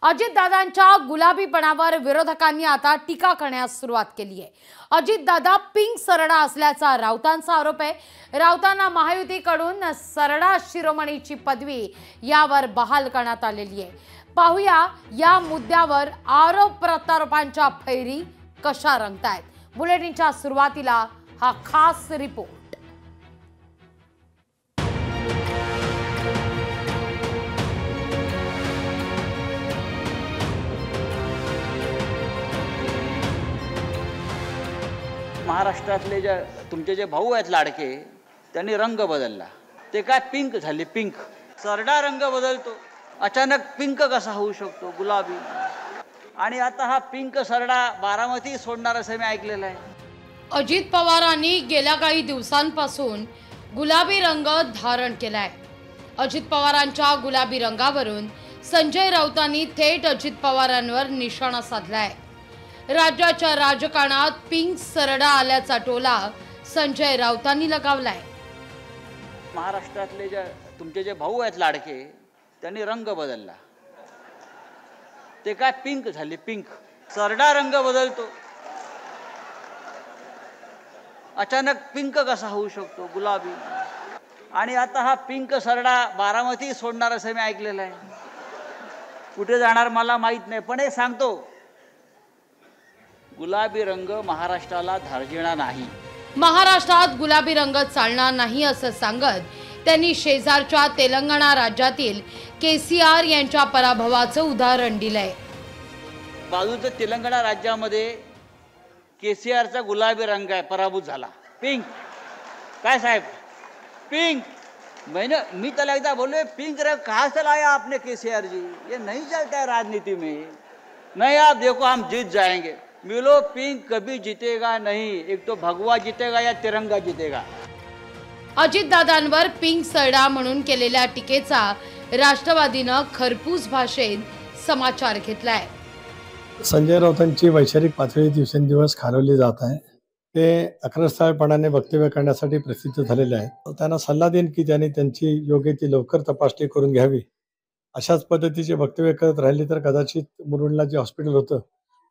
अजितदादांच्या गुलाबीपणावर विरोधकांनी आता टीका करण्यास सुरुवात केली आहे। अजितदादा पिंक सरडा असल्याचा राऊतांचा आरोप आहे। राऊतांना महायुतीकडून सरडा शिरोमणीची पदवी यावर बहाल करण्यात आलेली आहे। पाहूया या मुद्द्यावर आरोप प्रत्यारोपांच्या फैरी कशा रंगतायत। बुलेटिनच्या सुरुवातीला हा खास रिपोर्ट। महाराष्ट्रातले तुमचे जे भाऊ आहेत लाडके, त्यांनी रंग बदलला। ते काय पिंक झाले, पिंक सरडा रंग बदलतो, अचानक पिंक कसा होऊ शकतो, गुलाबी। आणि आता हा पिंक सरडा बारामती सोडणार असं मी ऐकलेलं आहे। अजित पवारांनी गेल्या काही दिवसांपासून गुलाबी रंग धारण केलाय। अजित पवारांच्या गुलाबी रंगावरून संजय राऊतांनी थेट अजित पवारांवर निशाणा साधलाय। राज्याच्या राजकारणात पिंक सरडा आल्याचा टोला संजय राऊतांनी लगावलाय। महाराष्ट्रातले तुमचे जे भाऊ आहेत लाडके, त्यांनी रंग बदलला। ते काय पिंक झाले, पिंक सरडा रंग बदलतो, अचानक पिंक कसा होऊ शकतो, गुलाबी। आणि आता हा पिंक सरडा बारामती सोडणार असं मी ऐकलेलं आहे। कुठे जाणार मला माहित नाही, पण हे सांगतो, गुलाबी रंग महाराष्ट्राला धार्जिणा नाही। महाराष्ट्रात गुलाबी रंग चालणार नाही असं सांगत त्यांनी शेजारच्या तेलंगणा राज्यातील केसीआर यांच्या पराभवाचं उदाहरण दिलंय। बाजूच्या तेलंगणा राज्यामध्ये केसीआरचा गुलाबी रंग आहे, पराभूत झाला। पिंक काय साहेब, पिंक। मी त्याला एकदा बोले, पिंक रंग कहाँ से लाया आपने केसीआर जी, ये नहीं चलता है राजनीति में। नहीं आप देखो हम जीत जाएंगे। मिलो पिंक कभी जीतेगा नहीं, एक तो भगवा जीतेगा या तिरंगा जीतेगा। अजितदादांवर पिंक सरडा म्हणून केलेल्या टीकेचा राष्ट्रवादीनं खरपूस भाषेत समाचार घेतलाय। संजय राऊतांची वैचारिक पातळी दिवसेंदिवस खालवली जात आहे। ते अक्रस्थळपणाने वक्तव्य करण्यासाठी प्रसिद्ध झालेले आहेत। त्यांना सल्ला देईन की त्यांनी त्यांची योग्य ती लवकर तपासणी करून घ्यावी। अशाच पद्धतीचे वक्तव्य करत राहिले तर कदाचित मुरुडला जे हॉस्पिटल होतं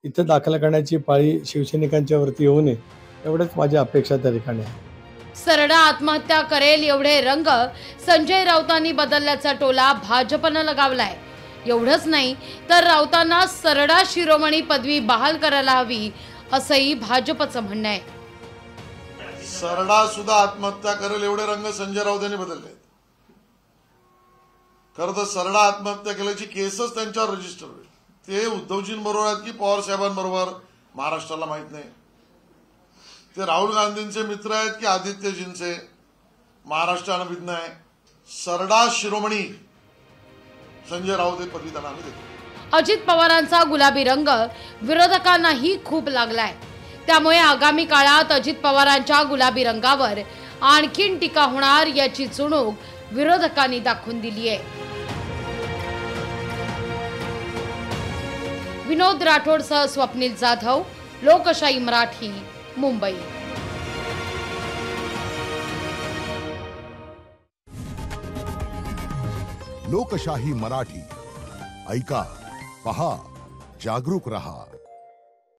इथे दाखल करण्याची पाळी शिवसैनिकांच्या वरती येऊ नये, एवढंच माझी अपेक्षा त्या ठिकाणी आहे। सरडा आत्महत्या करेल एवढे रंग संजय राऊतांनी बदलल्याचा टोला भाजपनं लगावलाय। एवढंच नाही तर राऊतांना सरडा शिरोमणी पदवी बहाल करायला हवी असंही भाजपचं म्हणणं आहे। सरडा सुद्धा आत्महत्या करेल एवढे रंग संजय राऊतांनी बदलले। खरं तर सरडा आत्महत्या केल्याची केसच त्यांच्यावर रजिस्टर होईल। ते उद्धवजींबरोबर आहेत की पवार साहेबांबरोबर महाराष्ट्राला माहित नाही। ते राहुल गांधींचे मित्र आहेत की आदित्यजींचे, महाराष्ट्राला माहित नाही। सरडा शिरोमणी संजय राऊत हे पदवी त्यांना आम्ही देतो। अजित पवारांचा गुलाबी रंग विरोधकांनाही खूप लागलाय। त्यामुळे आगामी काळात अजित पवारांच्या गुलाबी रंगावर आणखीन टीका होणार याची चुणूक विरोधकांनी दाखवून दिली आहे। विनोद राठोडसह स्वप्नील जाधव, लोकशाही मराठी, मुंबई। लोकशाही मराठी ऐका, पहा, जागरूक रहा।